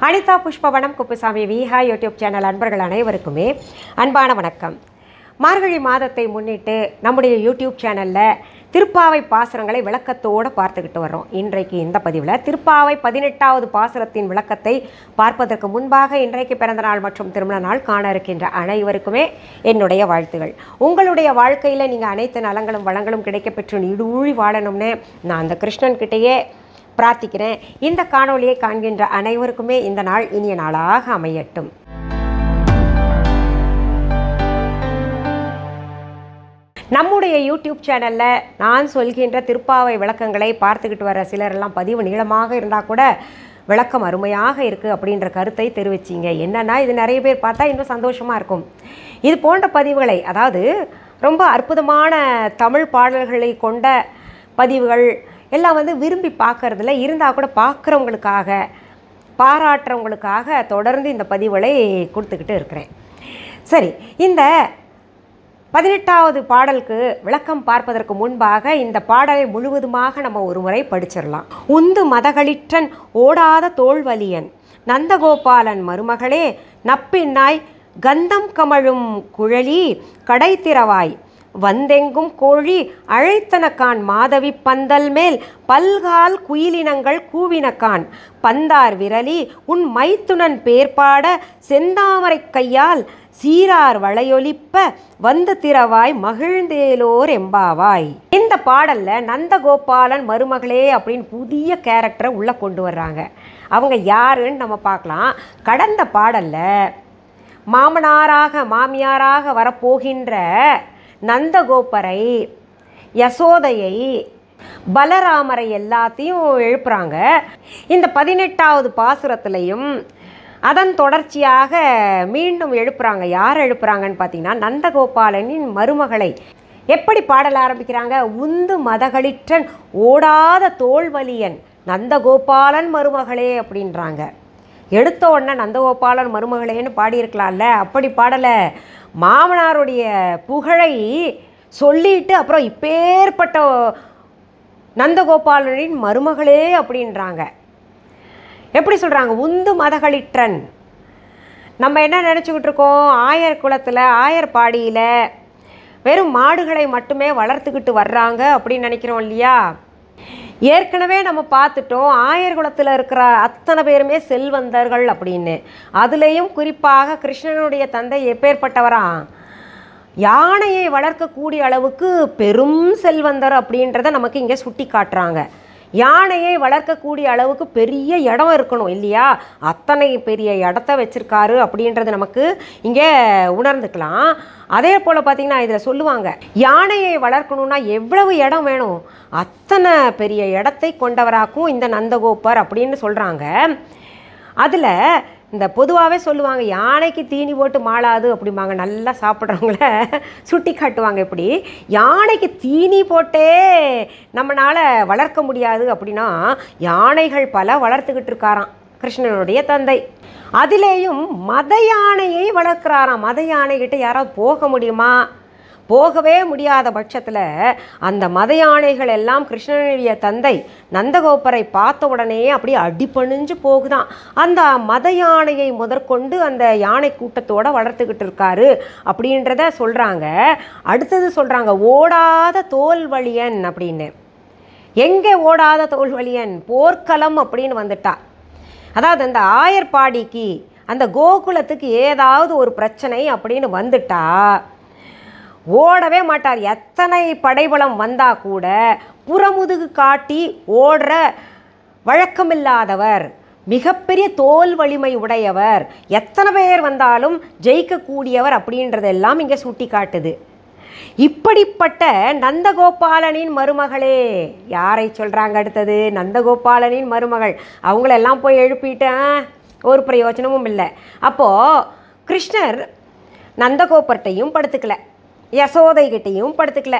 Anitha Pushpavanam Kuppusamy Viha YouTube channel அன்பர்கள் அனைவருக்குமே அன்பான வணக்கம். மார்கழி மாதத்தை முன்னிட்டு நம்முடைய யூடியூப் சேனலில் திருப்பாவை பாசுரங்களை விளக்கத்தோடு பார்த்துக்கிட்டு வர்றோம். இன்றைக்கு இந்த பதிவில் திருப்பாவை 18வது பாசுரத்தின் விளக்கத்தை பார்ப்பதற்கு முன்பாக இன்றைக்கு பிறந்தநாள் மற்றும் திருமண நாள் காண இருக்கின்ற அனைவருக்குமே என்னுடைய வாழ்த்துகள். உங்களுடைய வாழ்க்கையில் நீங்கள் அனைத்து நலங்களும் வளங்களும் கிடைக்கப்பெற்று நீடூழி வாழணும்னு நான் அந்த கிருஷ்ணன்கிட்டையே பிரார்த்திக்கிறேன். இந்த காணொளியை காண்கின்ற அனைவருக்குமே இந்த நாள் இனிய நாளாக அமையட்டும். நம்முடைய யூடியூப் சேனலில் நான் சொல்கின்ற திருப்பாவை விளக்கங்களை பார்த்துக்கிட்டு வர சிலரெல்லாம் பதிவு நீளமாக இருந்தால் கூட விளக்கம் அருமையாக இருக்குது அப்படின்ற கருத்தை தெரிவிச்சிங்க. என்னென்னா இது நிறைய பேர் பார்த்தா இன்னும் சந்தோஷமாக இருக்கும். இது போன்ற பதிவுகளை, அதாவது ரொம்ப அற்புதமான தமிழ் பாடல்களை கொண்ட பதிவுகள் எல்லாம் விரும்பி பார்க்குறதில்ல. இருந்தால் கூட பார்க்குறவங்களுக்காக, பாராட்டுறவங்களுக்காக தொடர்ந்து இந்த பதிவுகளை கொடுத்துக்கிட்டு இருக்கிறேன். சரி, இந்த 18வது பாடலுக்கு விளக்கம் பார்ப்பதற்கு முன்பாக இந்த பாடலை முழுவதுமாக நம்ம ஒரு முறை படிச்சிடலாம். உந்து மதகளிற்றன் ஓடாத தோல்வலியன் நந்தகோபாலன் மருமகளே நப்பின்னாய் கந்தம் கமழும் குழலி கடைத்திறவாய் வந்தெங்கும் கோழி அழைத்தனக்கான் மாதவி பந்தல் மேல் பல்கால் குயிலினங்கள் கூவினக்கான் பந்தார் விரலி உன் மைத்துனன் பேர்பாட செந்தாமரை கையால் சீரார் வளையொலிப்ப வந்து திறவாய் மகிழ்ந்தேலோர் எம்பாவாய். இந்த பாடல்ல நந்தகோபாலன் மருமகளே அப்படின்னு புதிய கேரக்டரை உள்ள கொண்டு வர்றாங்க. அவங்க யாருன்னு நம்ம பார்க்கலாம். கடந்த பாடல்ல மாமனாராக மாமியாராக வரப்போகின்ற நந்தகோபரை, யசோதையை, பலராமரை எல்லாத்தையும் எழுப்புறாங்க. இந்த 18வது பாசுரத்திலையும் அதன் தொடர்ச்சியாக மீண்டும் எழுப்புறாங்க. யார் எழுப்புறாங்கன்னு பார்த்தீங்கன்னா நந்தகோபாலனின் மருமகளை. எப்படி பாடல் ஆரம்பிக்கிறாங்க? உந்து மதகளிற்றன் ஓடாத தோல்வலியன் நந்தகோபாலன் மருமகளே அப்படின்றாங்க. எடுத்த உடனே நந்தகோபாலன் மருமகளேன்னு பாடியிருக்கலாம்ல, அப்படி பாடலை. மாமனாருடைய புகழை சொல்லிட்டு அப்புறம் இப்பேற்பட்ட நந்தகோபாலனின் மருமகளே அப்படின்றாங்க. எப்படி சொல்கிறாங்க? உந்து மதகளிற்றன். நம்ம என்ன நினச்சிக்கிட்டு இருக்கோம்? ஆயர் குலத்தில், ஆயர் பாடியில் வெறும் மாடுகளை மட்டுமே வளர்த்துக்கிட்டு வர்றாங்க அப்படின்னு நினைக்கிறோம் இல்லையா? ஏற்கனவே நம்ம பார்த்துட்டோம் ஆயர் குலத்தில் இருக்கிற அத்தனை பேருமே செல்வந்தர்கள் அப்படின்னு. அதுலேயும் குறிப்பாக கிருஷ்ணனுடைய தந்தை எப்பேற்பட்டவரா? யானையை வளர்க்கக்கூடிய அளவுக்கு பெரும் செல்வந்தர் அப்படின்றத நமக்கு இங்கே சுட்டி காட்டுறாங்க. யானையை வளர்க்கக்கூடிய அளவுக்கு பெரிய இடம் இருக்கணும் இல்லையா? அத்தனை பெரிய இடத்த வச்சுருக்காரு அப்படின்றது நமக்கு இங்கே உணர்ந்துக்கலாம். அதே போல் பார்த்திங்கன்னா இதில் சொல்லுவாங்க, யானையை வளர்க்கணுன்னா எவ்வளவு இடம் வேணும்? அத்தனை பெரிய இடத்தை கொண்டவராக்கும் இந்த நந்தகோபர் அப்படின்னு சொல்கிறாங்க. அதில் இந்த பொதுவாகவே சொல்லுவாங்க, யானைக்கு தீனி போட்டு மாளாது அப்படிம்பாங்க. நல்லா சாப்பிட்றவங்கள சுட்டி காட்டுவாங்க. இப்படி யானைக்கு தீனி போட்டே நம்மளால் வளர்க்க முடியாது அப்படின்னா யானைகள் பல வளர்த்துக்கிட்டு இருக்காராம் கிருஷ்ணனுடைய தந்தை. அதிலேயும் மத யானையை வளர்க்குறாராம். மத யானைகிட்ட யாராவது போக முடியுமா? போகவே முடியாத பட்சத்தில் அந்த மத யானைகள் எல்லாம் கிருஷ்ணனுடைய தந்தை நந்தகோபரை பார்த்த உடனே அப்படியே அடிபணிஞ்சு போகுதான். அந்த மத யானையை முதற்கொண்டு அந்த யானை கூட்டத்தோடு வளர்த்துக்கிட்டு இருக்காரு அப்படின்றத சொல்கிறாங்க. அடுத்தது சொல்கிறாங்க ஓடாத தோல்வலியன் அப்படின்னு. எங்கே ஓடாத தோல்வலியன்? போர்க்களம் அப்படின்னு வந்துட்டா. அதாவது அந்த ஆயர்பாடிக்கு, அந்த கோகுலத்துக்கு ஏதாவது ஒரு பிரச்சனை அப்படின்னு வந்துட்டா ஓடவே மாட்டார். எத்தனை படைபலம் வந்தால் கூட புறமுதுகு காட்டி ஓடுற வழக்கமில்லாதவர், மிகப்பெரிய தோல் வலிமை உடையவர், எத்தனை பேர் வந்தாலும் ஜெயிக்கக்கூடியவர் அப்படின்றதெல்லாம் இங்கே சுட்டி காட்டுது. இப்படிப்பட்ட நந்தகோபாலனின் மருமகளே. யாரை சொல்கிறாங்க? அடுத்தது நந்தகோபாலனின் மருமகள். அவங்களெல்லாம் போய் எழுப்பிட்டேன், ஒரு பிரயோஜனமும் இல்லை. அப்போது கிருஷ்ணர் நந்தகோபர்கிட்டையும் படுத்துக்கல, யசோதைகிட்டையும் படுத்துக்கல,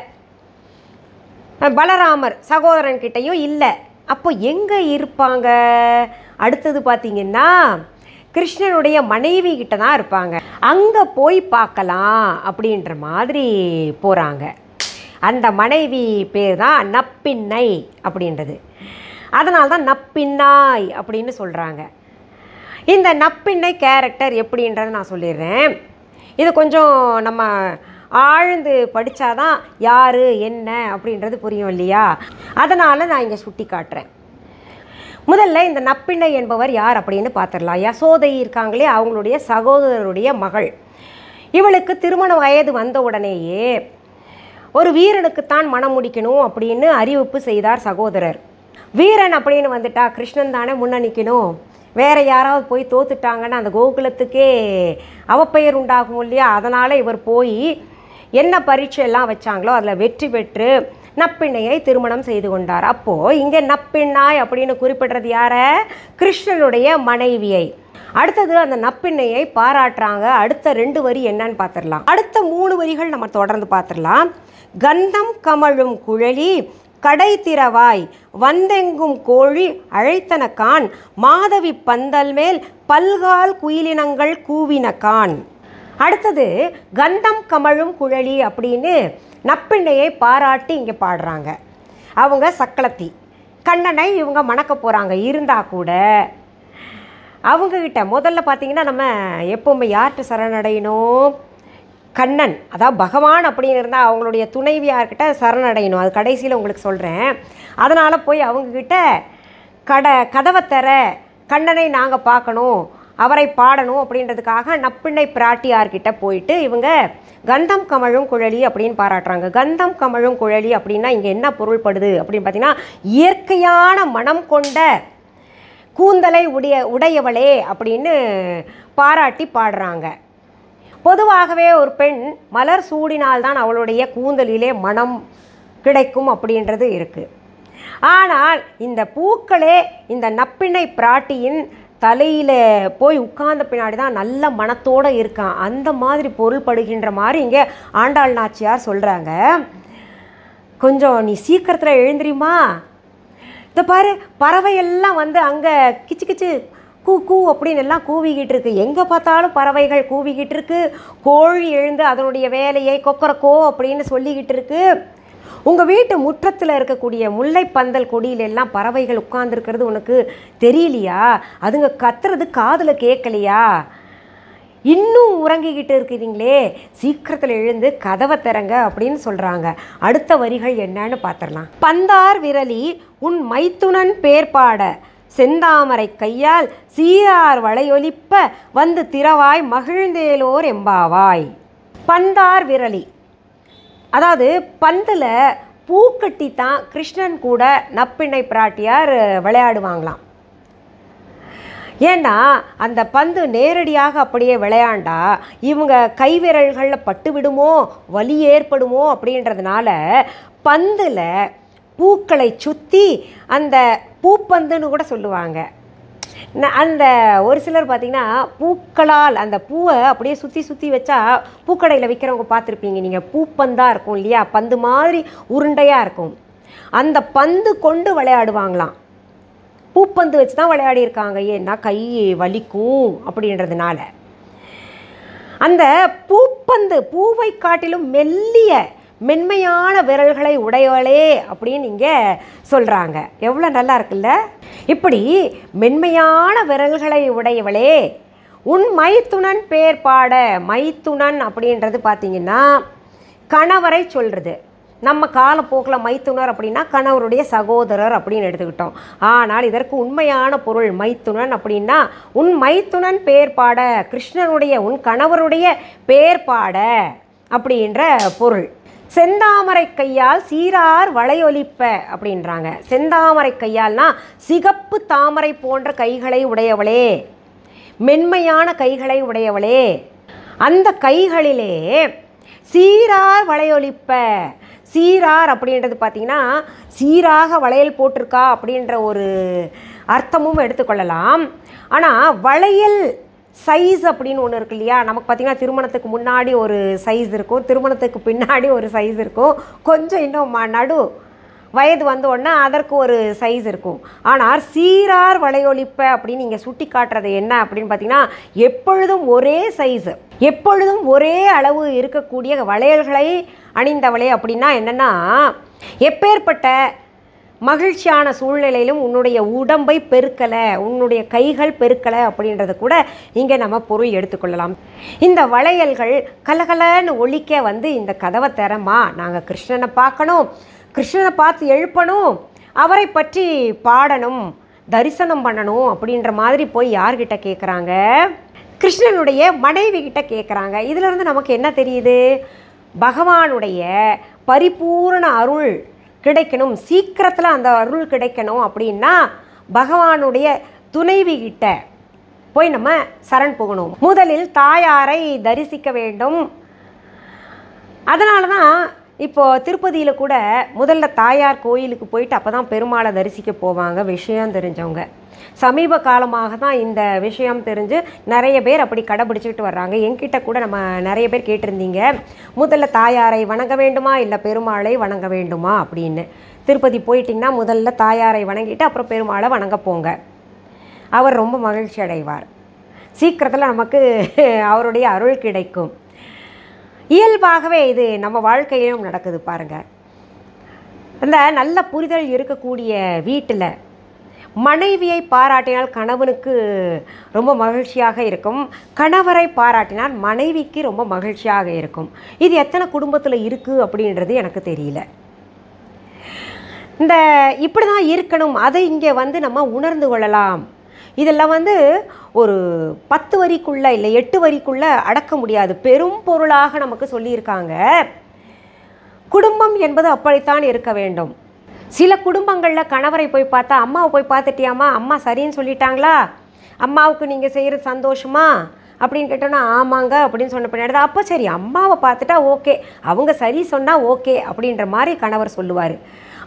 பலராமர் சகோதரன்கிட்டையும் இல்லை. அப்போ எங்கே இருப்பாங்க? அடுத்தது பார்த்திங்கன்னா கிருஷ்ணனுடைய மனைவி கிட்ட தான் இருப்பாங்க. அங்கே போய் பார்க்கலாம் அப்படின்ற மாதிரி போகிறாங்க. அந்த மனைவி பேர் தான் நப்பின்னை அப்படின்றது. அதனால தான் நப்பின்னாய் அப்படின்னு சொல்கிறாங்க. இந்த நப்பிண்ணை கேரக்டர் எப்படின்றத நான் சொல்லிடுறேன். இது கொஞ்சம் நம்ம ஆழ்ந்து படித்தாதான் யார் என்ன அப்படின்றது புரியும் இல்லையா? அதனால் நான் இங்கே சுட்டி காட்டுறேன். முதல்ல இந்த நப்பிண்ணை என்பவர் யார் அப்படின்னு பார்த்துடலாம். யசோதை இருக்காங்களே, அவங்களுடைய சகோதரருடைய மகள். இவளுக்கு திருமண வயது வந்த உடனேயே ஒரு வீரனுக்குத்தான் மனம் முடிக்கணும் அப்படின்னு அறிவிப்பு செய்தார் சகோதரர். வீரன் அப்படின்னு வந்துட்டா கிருஷ்ணன் தானே முன்னணிக்கணும். வேறு யாராவது போய் தோத்துட்டாங்கன்னா அந்த கோகுலத்துக்கே அவப்பெயர் உண்டாகும் இல்லையா? அதனால் இவர் போய் என்ன பரீட்சை எல்லாம் வச்சாங்களோ அதில் வெற்றி பெற்று நப்பிண்ணையை திருமணம் செய்து கொண்டார். அப்போது இங்கே நப்பிண்ணாய் அப்படின்னு குறிப்பிடுறது யாரை? கிருஷ்ணனுடைய மனைவியை. அடுத்தது அந்த நப்பிண்ணையை பாராட்டுறாங்க. அடுத்த 2 வரி என்னன்னு பார்த்துடலாம். அடுத்த 3 வரிகள் நம்ம தொடர்ந்து பார்த்துடலாம். கந்தம் கமழும் குழலி கடை திறவாய் வந்தெங்கும் கோழி அழைத்தனக்கான் மாதவி பந்தல் மேல் பல்கால் குயிலினங்கள் கூவினக்கான். அடுத்தது கந்தம் கமழும் குழலி அப்படின்னு நப்பிண்ணையை பாராட்டி இங்கே பாடுறாங்க. அவங்க சக்களத்தி கண்ணனை இவங்க மணக்க போகிறாங்க. இருந்தால் கூட அவங்கக்கிட்ட முதல்ல பார்த்திங்கன்னா நம்ம எப்போவுமே யார்கிட்ட சரணடையணும்? கண்ணன், அதாவது பகவான் அப்படின்னு இருந்தால் அவங்களுடைய துணைவியார்கிட்ட சரணடையணும். அது கடைசியில் உங்களுக்கு சொல்கிறேன். அதனால் போய் அவங்கக்கிட்ட கதவை தர கண்ணனை நாங்கள் பார்க்கணும், அவரை பாடணும் அப்படின்றதுக்காக நப்பிண்ணை பிராட்டியார்கிட்ட போயிட்டு இவங்க கந்தம் கமழும் குழலி அப்படின்னு பாராட்டுறாங்க. கந்தம் கமழும் குழலி அப்படின்னா இங்கே என்ன பொருள்படுது அப்படின்னு பார்த்தீங்கன்னா, இயற்கையான மனம் கொண்ட கூந்தலை உடையவளே அப்படின்னு பாராட்டி பாடுறாங்க. பொதுவாகவே ஒரு பெண் மலர் சூடினால்தான் அவளுடைய கூந்தலிலே மனம் கிடைக்கும் அப்படின்றது இருக்குது. ஆனால் இந்த பூக்களே இந்த நப்பிண்ணை பிராட்டியின் தலையில் போய் உட்கார்ந்த பின்னாடி தான் நல்ல மனத்தோடு இருக்கான். அந்த மாதிரி பொருள்படுகின்ற மாதிரி இங்கே ஆண்டாள் நாச்சியார் சொல்கிறாங்க. கொஞ்சம் நீ சீக்கிரத்தில் எழுந்திரியுமா? இந்த பாரு, பறவையெல்லாம் வந்து அங்கே கிச்சு கிச்சு கூ கூ அப்படின்னு எல்லாம் கூவிக்கிட்டு இருக்கு. எங்கே பார்த்தாலும் பறவைகள் கூவிக்கிட்டு இருக்கு. கோழி எழுந்து அதனுடைய வேலையை கொக்கரக்கோ அப்படின்னு சொல்லிக்கிட்டு இருக்கு. உங்கள் வீட்டு முற்றத்தில் இருக்கக்கூடிய முல்லை பந்தல் கொடியிலெல்லாம் பறவைகள் உட்கார்ந்துருக்கிறது உனக்கு தெரியலையா? அதுங்க கத்துறது காதில் கேட்கலையா? இன்னும் உறங்கிக்கிட்டு இருக்கிறீங்களே, சீக்கிரத்தில் எழுந்து கதவை திறங்க அப்படின்னு சொல்கிறாங்க. அடுத்த வரிகள் என்னன்னு பார்த்துடலாம். பந்தார் விரலி உன் மைத்துனன் பேர்பாட செந்தாமரை கையால் சீரார் வளையொலிப்ப வந்து திறவாய் மகிழ்ந்தேலோர் எம்பாவாய். பந்தார் விரலி, அதாவது பந்தில் பூக்கட்டி தான் கிருஷ்ணன் கூட நப்பிண்ணை பிராட்டியார் விளையாடுவாங்களாம். ஏன்னா அந்த பந்து நேரடியாக அப்படியே விளையாண்டா இவங்க கைவிரல்களில் பட்டு விடுமோ, வலி ஏற்படுமோ அப்படின்றதுனால பந்தில் பூக்களை சுற்றி, அந்த பூப்பந்துன்னு கூட சொல்லுவாங்க. அந்த ஒரு சிலர் பார்த்திங்கன்னா பூக்களால் அந்த பூவை அப்படியே சுற்றி சுற்றி வச்சா பூக்கடையில் விற்கிறவங்க பார்த்துருப்பீங்க நீங்கள். பூப்பந்தாக இருக்கும் இல்லையா? பந்து மாதிரி உருண்டையாக இருக்கும். அந்த பந்து கொண்டு விளையாடுவாங்களாம். பூப்பந்து வச்சு தான் விளையாடியிருக்காங்க. ஏன்னா கை வலிக்கும் அப்படின்றதுனால. அந்த பூப்பந்து பூவை காட்டிலும் மென்மையான விரல்களை உடையவளே அப்படின்னு இங்கே சொல்கிறாங்க. எவ்வளோ நல்லா இருக்குல்ல? இப்படி மென்மையான விரல்களை உடையவளே உன் மைத்துனன் பேர் பாட. மைத்துனன் அப்படின்றது பார்த்திங்கன்னா கணவரை சொல்கிறது. நம்ம காலப்போக்கில் மைத்துனர் அப்படின்னா கணவருடைய சகோதரர் அப்படின்னு எடுத்துக்கிட்டோம். ஆனால் இதற்கு உண்மையான பொருள் மைத்துனன் அப்படின்னா உன் மைத்துனன் பேர் பாட, கிருஷ்ணனுடைய உன் கணவருடைய பேர் பாட அப்படின்ற பொருள். செந்தாமரை கையால் சீரார் வளையொலிப்ப அப்படின்றாங்க. செந்தாமரை கையால்னா சிகப்பு தாமரை போன்ற கைகளை உடையவளே, மென்மையான கைகளை உடையவளே. அந்த கைகளிலே சீரார் வளையொலிப்ப. சீரார் அப்படின்றது பார்த்திங்கன்னா சீராக வளையல் போட்டிருக்கா அப்படின்ற ஒரு அர்த்தமும் எடுத்துக்கொள்ளலாம். ஆனால் வளையல் சைஸ் அப்படின்னு ஒன்று இருக்கு இல்லையா? நமக்கு பார்த்திங்கன்னா திருமணத்துக்கு முன்னாடி ஒரு சைஸ் இருக்கும், திருமணத்துக்கு பின்னாடி ஒரு சைஸ் இருக்கும், கொஞ்சம் இன்னும் நடு வயது வந்த உடனே அதற்கு ஒரு சைஸ் இருக்கும். ஆனால் சீரார் வளையொலிப்ப அப்படின்னு இங்கே சுட்டி காட்டுறது என்ன அப்படின்னு பார்த்திங்கன்னா எப்பொழுதும் ஒரே சைஸு, எப்பொழுதும் ஒரே அளவு இருக்கக்கூடிய வளையல்களை அணிந்தவளே. அப்படின்னா என்னென்னா எப்பேற்பட்ட மகிழ்ச்சியான சூழ்நிலையிலும் உன்னுடைய உடம்பை பெருக்கலை, உன்னுடைய கைகள் பெருக்கலை அப்படின்றத கூட இங்கே நம்ம பொருள் எடுத்துக்கொள்ளலாம். இந்த வளையல்கள் கலகலன்னு ஒலிக்க வந்து இந்த கதவை திறமா, நாங்கள் கிருஷ்ணனை பார்க்கணும், கிருஷ்ணனை பார்த்து எழுப்பணும், அவரை பற்றி பாடணும், தரிசனம் பண்ணணும் அப்படின்ற மாதிரி போய் யார்கிட்ட கேட்குறாங்க? கிருஷ்ணனுடைய மனைவி கிட்ட கேட்குறாங்க. இதிலிருந்து நமக்கு என்ன தெரியுது? பகவானுடைய பரிபூர்ண அருள் கிடைக்கணும், சீக்கிரத்தில் அந்த அருள் கிடைக்கணும் அப்படின்னா பகவானுடைய துணைவி கிட்ட போய் நம்ம சரண் போகணும். முதலில் தாயாரை தரிசிக்க வேண்டும். அதனால தான் இப்போது திருப்பதியில் கூட முதல்ல தாயார் கோயிலுக்கு போயிட்டு அப்போ தான் பெருமாளை தரிசிக்க போவாங்க விஷயம் தெரிஞ்சவங்க. சமீப காலமாக தான் இந்த விஷயம் தெரிஞ்சு நிறைய பேர் அப்படி கடைபிடிச்சிக்கிட்டு வர்றாங்க. என்கிட்ட கூட நம்ம நிறைய பேர் கேட்டிருந்தீங்க, முதல்ல தாயாரை வணங்க வேண்டுமா இல்லை பெருமாளை வணங்க வேண்டுமா அப்படின்னு. திருப்பதி போயிட்டிங்கன்னா முதல்ல தாயாரை வணங்கிட்டு அப்புறம் பெருமாளை வணங்க போங்க. அவர் ரொம்ப மகிழ்ச்சி அடைவார். சீக்கிரத்தில் நமக்கு அவருடைய அருள் கிடைக்கும். இயல்பாகவே இது நம்ம வாழ்க்கையிலும் நடக்குது பாருங்கள். அந்த நல்ல புரிதல் இருக்கக்கூடிய வீட்டில் மனைவியை பாராட்டினால் கணவனுக்கு ரொம்ப மகிழ்ச்சியாக இருக்கும், கணவரை பாராட்டினால் மனைவிக்கு ரொம்ப மகிழ்ச்சியாக இருக்கும். இது எத்தனை குடும்பத்தில் இருக்குது அப்படின்றது எனக்கு தெரியல. இந்த இப்படி தான் இருக்கணும், அதை இங்கே வந்து நம்ம உணர்ந்து கொள்ளலாம். இதெல்லாம் வந்து ஒரு 10 வரிக்குள்ளே இல்லை 8 வரிக்குள்ளே அடக்க முடியாது, பெரும் பொருளாக நமக்கு சொல்லியிருக்காங்க. குடும்பம் என்பது அப்படித்தான் இருக்க வேண்டும். சில குடும்பங்களில் கணவரை போய் பார்த்தா, அம்மாவை போய் பார்த்துட்டியாம்மா, அம்மா சரின்னு சொல்லிட்டாங்களா, அம்மாவுக்கு நீங்கள் செய்கிறது சந்தோஷமா அப்படின்னு கேட்டோன்னா ஆமாங்க அப்படின்னு சொன்ன பின்னாடி தான் அப்போ சரி அம்மாவை பார்த்துட்டா ஓகே, அவங்க சரி சொன்னால் ஓகே அப்படின்ற மாதிரி கணவர் சொல்லுவார்.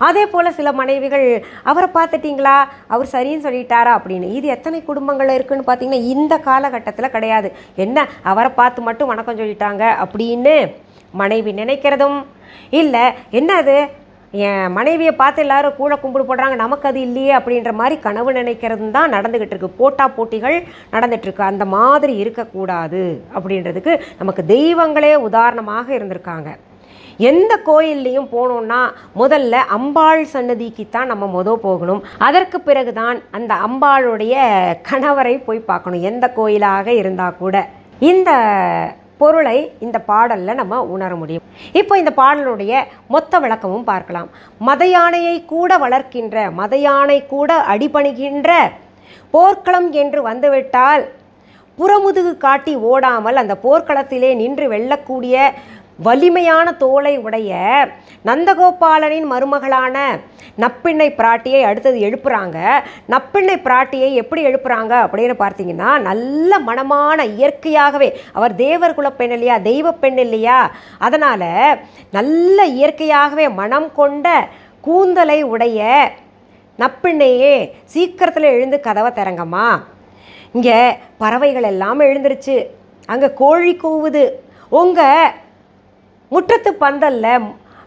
அதே போல் சில மனைவிகள் அவரை பார்த்துட்டிங்களா, அவர் சரின்னு சொல்லிட்டாரா அப்படின்னு. இது எத்தனை குடும்பங்கள் இருக்குதுன்னு பார்த்தீங்கன்னா இந்த காலகட்டத்தில் கிடையாது. என்ன அவரை பார்த்து மட்டும் வணக்கம் சொல்லிட்டாங்க அப்படின்னு மனைவி நினைக்கிறதும் இல்லை, என்ன அது என் மனைவியை பார்த்து எல்லாரும் கூட கும்பிடு போடுறாங்க, நமக்கு அது இல்லையே அப்படின்ற மாதிரி கனவு நினைக்கிறதும் தான் நடந்துக்கிட்டு இருக்கு. போட்டிகள் நடந்துகிட்ருக்கு. அந்த மாதிரி இருக்கக்கூடாது அப்படின்றதுக்கு நமக்கு தெய்வங்களே உதாரணமாக இருந்திருக்காங்க. எந்த கோயில்லையும் போனோம்னா முதல்ல அம்பாள் சன்னதிக்கு தான் நம்ம போகணும். அதற்கு பிறகு தான் அந்த அம்பாளுடைய கணவரை போய் பார்க்கணும், எந்த கோயிலாக இருந்தால் கூட. இந்த பொருளை இந்த பாடலில் நம்ம உணர முடியும். இப்போ இந்த பாடலுடைய மொத்த விளக்கமும் பார்க்கலாம். மத யானையை கூட வளர்க்கின்ற, மத யானை கூட அடிபணிகின்ற போர்க்களம் என்று வந்துவிட்டால் புறமுதுகு காட்டி ஓடாமல் அந்த போர்க்களத்திலே நின்று வெல்லக்கூடிய வலிமையான தோலை உடைய நந்தகோபாலனின் மருமகளான நப்பிண்ணை பிராட்டியை அடுத்தது எழுப்புறாங்க. நப்பிண்ணை பிராட்டியை எப்படி எழுப்புறாங்க அப்படின்னு பார்த்தீங்கன்னா, நல்ல மனமான இயற்கையாகவே, அவர் தேவர் குல பெண் இல்லையா, தெய்வ பெண் இல்லையா, அதனால் நல்ல இயற்கையாகவே மனம் கொண்ட கூந்தலை உடைய நப்பிண்ணையே சீக்கிரத்தில் எழுந்து கதவை திறங்கம்மா, இங்கே பறவைகள் எல்லாம் எழுந்துருச்சு, அங்கே கோழி கூவுது, உங்கள் முற்றத்து பந்தலில்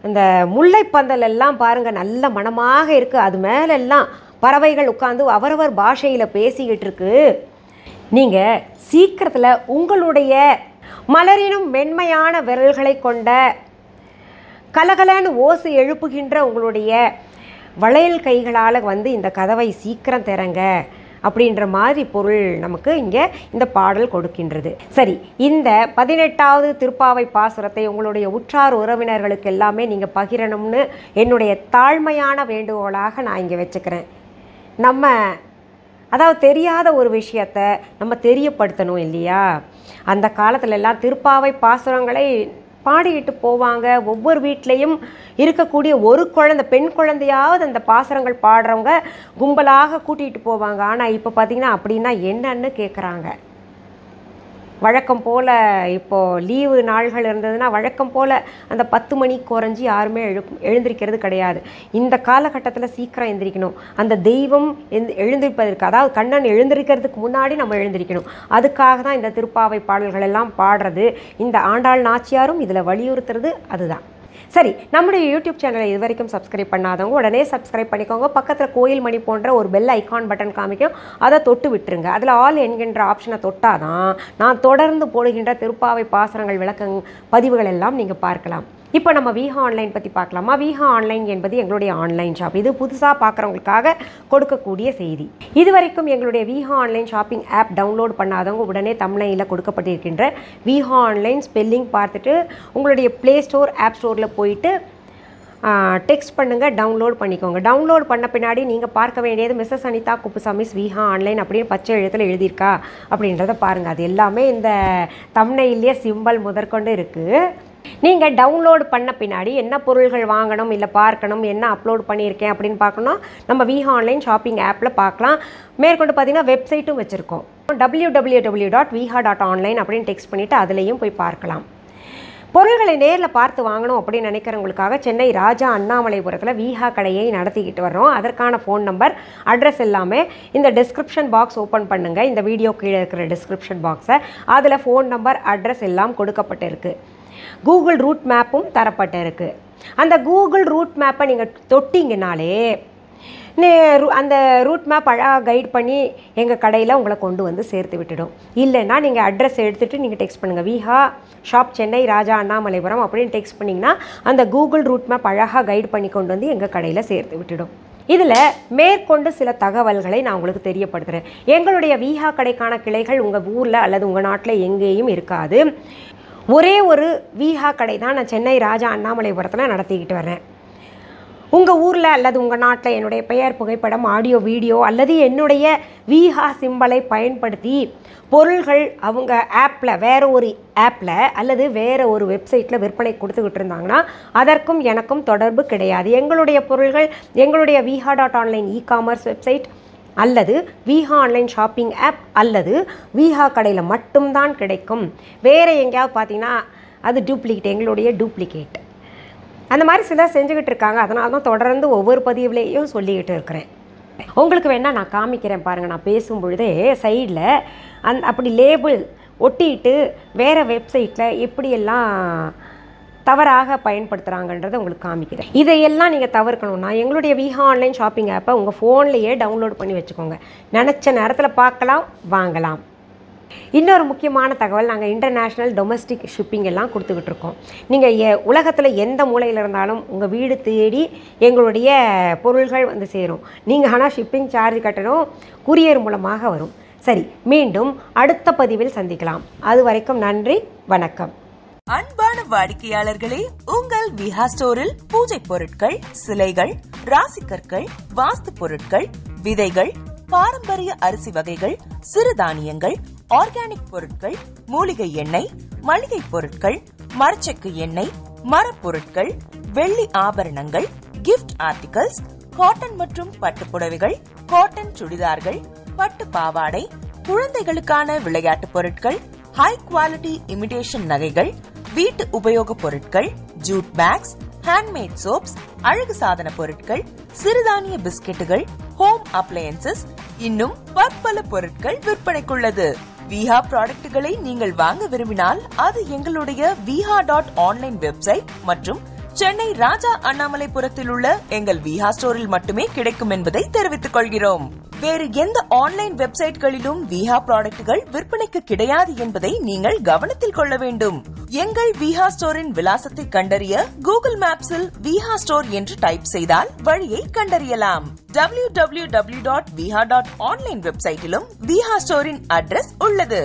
இந்த முல்லை பந்தல் எல்லாம் பாருங்கள் நல்ல மனமாக இருக்குது, அது மேலெல்லாம் பறவைகள் உட்காந்து அவரவர் பாஷையில் பேசிக்கிட்டு இருக்கு. நீங்கள் சீக்கிரத்தில் உங்களுடைய மலரினும் மென்மையான விரல்களை கொண்ட கலகலன்னு ஓசை எழுப்புகின்ற உங்களுடைய வளையல் கைகளால் வந்து இந்த கதவை சீக்கிரம் திறங்க அப்படின்ற மாதிரி பொருள் நமக்கு இங்கே இந்த பாடல் கொடுக்கின்றது. சரி, இந்த 18வது திருப்பாவை பாசுரத்தை உங்களுடைய உற்றார் உறவினர்களுக்கு எல்லாமே நீங்கள் பகிரணும்னு என்னுடைய தாழ்மையான வேண்டுகோளாக நான் இங்கே வச்சுக்கிறேன். நம்ம அதாவது தெரியாத ஒரு விஷயத்தை நம்ம தெரியப்படுத்தணும் இல்லையா? அந்த காலத்துல எல்லாம் திருப்பாவை பாசுரங்களை பாடிக்கிட்டு போவாங்க. ஒவ்வொரு வீட்லேயும் இருக்கக்கூடிய ஒரு குழந்தை, பெண் குழந்தையாவது அந்த பாசுரங்கள் பாடுறவங்க கும்பலாக கூட்டிகிட்டு போவாங்க. ஆனால் இப்போ பார்த்திங்கன்னா அப்படின்னா என்னன்னு கேட்குறாங்க. வழக்கம் போல் இப்போது லீவு நாள்கள் இருந்ததுன்னா வழக்கம் போல் அந்த 10 மணிக்கு குறைஞ்சி யாருமே எழுந்திருக்கிறது கிடையாது. இந்த காலகட்டத்தில் சீக்கிரம் எழுந்திரிக்கணும். அந்த தெய்வம் எழுந்திருப்பதற்கு, அதாவது கண்ணன் எழுந்திருக்கிறதுக்கு முன்னாடி நம்ம எழுந்திரிக்கணும். அதுக்காக தான் இந்த திருப்பாவை பாடல்கள் எல்லாம் பாடுறது. இந்த ஆண்டாள் நாச்சியாரும் இதில் வலியுறுத்துறது அதுதான். சரி, நம்முடைய யூடியூப் சேனலை இது வரைக்கும் சப்ஸ்கிரைப் பண்ணாதவங்க உடனே சப்ஸ்கிரைப் பண்ணிக்கோங்க. பக்கத்தில் கோயில் மணி போன்ற ஒரு பெல் ஐக்கான் பட்டன் காமிக்கும், அதை தொட்டு விட்டுருங்க. அதில் ஆல் என்கின்ற ஆப்ஷனை தொட்டாதான் நான் தொடர்ந்து போடுகின்ற திருப்பாவை பாசுரங்கள் விளக்க பதிவுகள் எல்லாம் நீங்கள் பார்க்கலாம். இப்போ நம்ம விஹா ஆன்லைன் பற்றி பார்க்கலாமா? விஹா ஆன்லைன் என்பது எங்களுடைய ஆன்லைன் ஷாப். இது புதுசாக பார்க்குறவங்களுக்காக கொடுக்கக்கூடிய செய்தி. இதுவரைக்கும் எங்களுடைய Viha online shopping app download பண்ணாதவங்க உடனே தம்ப்நெயிலில் கொடுக்கப்பட்டிருக்கின்ற விஹா ஆன்லைன் ஸ்பெல்லிங் பார்த்துட்டு உங்களுடைய ப்ளே ஸ்டோர் ஆப் ஸ்டோரில் போயிட்டு டெக்ஸ்ட் பண்ணுங்கள், டவுன்லோட் பண்ணிக்கோங்க. டவுன்லோட் பண்ண பின்னாடி நீங்கள் பார்க்க வேண்டியது மிஸ்ஸஸ் அனிதா குப்புசாமிஸ் விஹா ஆன்லைன் அப்படின்னு பச்சை எழுத்தில் எழுதியிருக்கா அப்படின்றத பாருங்கள். அது எல்லாமே இந்த தம்ப்நெயிலே சிம்பல் முதற்கொண்டு இருக்குது. நீங்கள் டவுன்லோட் பண்ண பின்னாடி என்ன பொருள்கள் வாங்கணும், இல்லை பார்க்கணும், என்ன அப்லோட் பண்ணியிருக்கேன் அப்படின்னு பார்க்கணும், நம்ம விஹா ஆன்லைன் ஷாப்பிங் ஆப்பில் பார்க்கலாம். மேற்கொண்டு பார்த்தீங்கன்னா வெப்சைட்டும் வச்சுருக்கோம். www.viha.online அப்படின்னு டெக்ஸ்ட் பண்ணிவிட்டு அதுலேயும் போய் பார்க்கலாம். பொருள்களை நேரில் பார்த்து வாங்கணும் அப்படின்னு நினைக்கிறவங்களுக்காக சென்னை ராஜா அண்ணாமலைபுரத்தில் விஹா கடையை நடத்திக்கிட்டு வர்றோம். அதற்கான ஃபோன் நம்பர், அட்ரஸ் எல்லாமே இந்த டிஸ்கிரிப்ஷன் பாக்ஸ் ஓப்பன் பண்ணுங்கள். இந்த வீடியோ கீழே இருக்கிற டிஸ்கிரிப்ஷன் பாக்ஸை அதில் ஃபோன் நம்பர், அட்ரஸ் எல்லாம் கொடுக்கப்பட்டு இருக்குது. கூகுள் ரூட் மேப்பும் தரப்பட்டு இருக்குது. அந்த கூகுள் ரூட் மேப்பை நீங்கள் தொட்டிங்கனாலே அந்த ரூட் மேப் அழகாக கைட் பண்ணி எங்கள் கடையில் உங்களை கொண்டு வந்து சேர்த்து விட்டுடும். இல்லைன்னா நீங்கள் அட்ரஸ் எடுத்துகிட்டு நீங்கள் டெக்ஸ்ட் பண்ணுங்கள், விஹா ஷாப் சென்னை ராஜா அண்ணாமலைபுரம் அப்படின்னு டெக்ஸ்ட் பண்ணிங்கன்னா அந்த கூகுள் ரூட் மேப் அழகாக கைட் பண்ணி கொண்டு வந்து எங்கள் கடையில் சேர்த்து விட்டுடும். இதில் மேற்கொண்டு சில தகவல்களை நான் உங்களுக்கு தெரியப்படுத்துகிறேன். எங்களுடைய விஹா கடைக்கான கிளைகள் உங்கள் ஊரில் அல்லது உங்கள் நாட்டில் எங்கேயும் இருக்காது. ஒரே ஒரு விஹா கடை தான் நான் சென்னை ராஜா அண்ணாமலைபுரத்தில் நடத்திக்கிட்டு வரேன். உங்கள் ஊரில் அல்லது உங்கள் நாட்டில் என்னுடைய பெயர், புகைப்படம், ஆடியோ, வீடியோ அல்லது என்னுடைய விஹா சிம்பலை பயன்படுத்தி பொருள்கள் அவங்க ஆப்பில், வேறு ஒரு ஆப்பில் அல்லது வேறு ஒரு வெப்சைட்டில் விற்பனை கொடுத்துக்கிட்டு இருந்தாங்கன்னா அதற்கும் எனக்கும் தொடர்பு கிடையாது. எங்களுடைய பொருள்கள் எங்களுடைய viha.online இ-காமர்ஸ் வெப்சைட் அல்லது விஹா ஆன்லைன் ஷாப்பிங் ஆப் அல்லது விஹா கடையில் மட்டும்தான் கிடைக்கும். வேறு எங்கேயாவது பார்த்தீங்கன்னா அது டூப்ளிகேட், எங்களுடைய டூப்ளிகேட். அந்த மாதிரி சிலர் செஞ்சுக்கிட்டு இருக்காங்க. அதனால தான் தொடர்ந்து ஒவ்வொரு பதிவுலேயும் சொல்லிக்கிட்டு இருக்கிறேன். உங்களுக்கு வேணால் நான் காமிக்கிறேன் பாருங்கள். நான் பேசும் பொழுதே சைடில் அப்படி லேபிள் ஒட்டிட்டு வேறு வெப்சைட்டில் எப்படியெல்லாம் தவறாக பயன்படுத்துகிறாங்கன்றதை உங்களுக்கு காமிக்கிறேன். இதையெல்லாம் நீங்கள் தவிர்க்கணும்னா எங்களுடைய விஹா ஆன்லைன் ஷாப்பிங் ஆப்பை உங்கள் ஃபோன்லேயே டவுன்லோட் பண்ணி வச்சுக்கோங்க. நினச்ச நேரத்தில் பார்க்கலாம், வாங்கலாம். இன்னொரு முக்கியமான தகவல், நாங்கள் இன்டர்நேஷ்னல் டொமஸ்டிக் ஷிப்பிங் எல்லாம் கொடுத்துக்கிட்டு இருக்கோம். நீங்கள் உலகத்தில் எந்த மூலையில் இருந்தாலும் உங்கள் வீடு தேடி எங்களுடைய பொருள்கள் வந்து சேரும். நீங்கள் ஆனால் ஷிப்பிங் சார்ஜ் கட்டணும், குரியர் மூலமாக வரும். சரி, மீண்டும் அடுத்த பதிவில் சந்திக்கலாம். அது வரைக்கும் நன்றி, வணக்கம். அன்பான வாடிக்கையாளர்களே, உங்கள் விஹா ஸ்டோரில் பூஜை பொருட்கள், சிலைகள், ராசிக்கற்கள், வாஸ்து பொருட்கள், விதைகள், பாரம்பரிய அரிசி வகைகள், சிறுதானியங்கள், ஆர்கானிக் பொருட்கள், மூலிகை எண்ணெய், மளிகை பொருட்கள், மரச்செக்கு எண்ணெய், மரப்பொருட்கள், வெள்ளி ஆபரணங்கள், கிஃப்ட் ஆர்டிகல்ஸ், காட்டன் மற்றும் பட்டு புடவைகள், காட்டன் சுடிதார்கள், பட்டு பாவாடை, குழந்தைகளுக்கான விளையாட்டு பொருட்கள், ஹை குவாலிட்டி இமிடேஷன் நகைகள், வீட்டு உபயோக பொருட்கள், ஜூட் பேக்ஸ், ஹேண்ட்மேட் சோப்ஸ், அழகு சாதன பொருட்கள், சிறுதானிய பிஸ்கெட்டுகள், ஹோம் அப்ளையன்சஸ், இன்னும் பற்பல பொருட்கள் விற்பனைக்குள்ளது. விஹா ப்ராடக்ட்களை நீங்கள் வாங்க விரும்பினால் அது எங்களுடைய viha.online வெப்சைட் மற்றும் சென்னை ராஜா அண்ணாமலைபுரத்தில் உள்ள எங்கள் விஹா ஸ்டோரில் மட்டுமே கிடைக்கும் என்பதை தெரிவித்துக் கொள்கிறோம். வேறு எந்த ஆன்லைன் வெப்சைட்களிலும் விஹா ப்ராடக்ட்கள் விற்பனைக்கு கிடையாது என்பதை நீங்கள் கவனத்தில் கொள்ள வேண்டும். எங்கள் விஹா ஸ்டோரின் விலாசத்தை கண்டறிய கூகுள் மேப்ஸில் விஹா ஸ்டோர் என்று டைப் செய்தால் வழியை கண்டறியலாம். www.viha.online வெப்சைட்டிலும் விஹா ஸ்டோரின் அட்ரஸ் உள்ளது.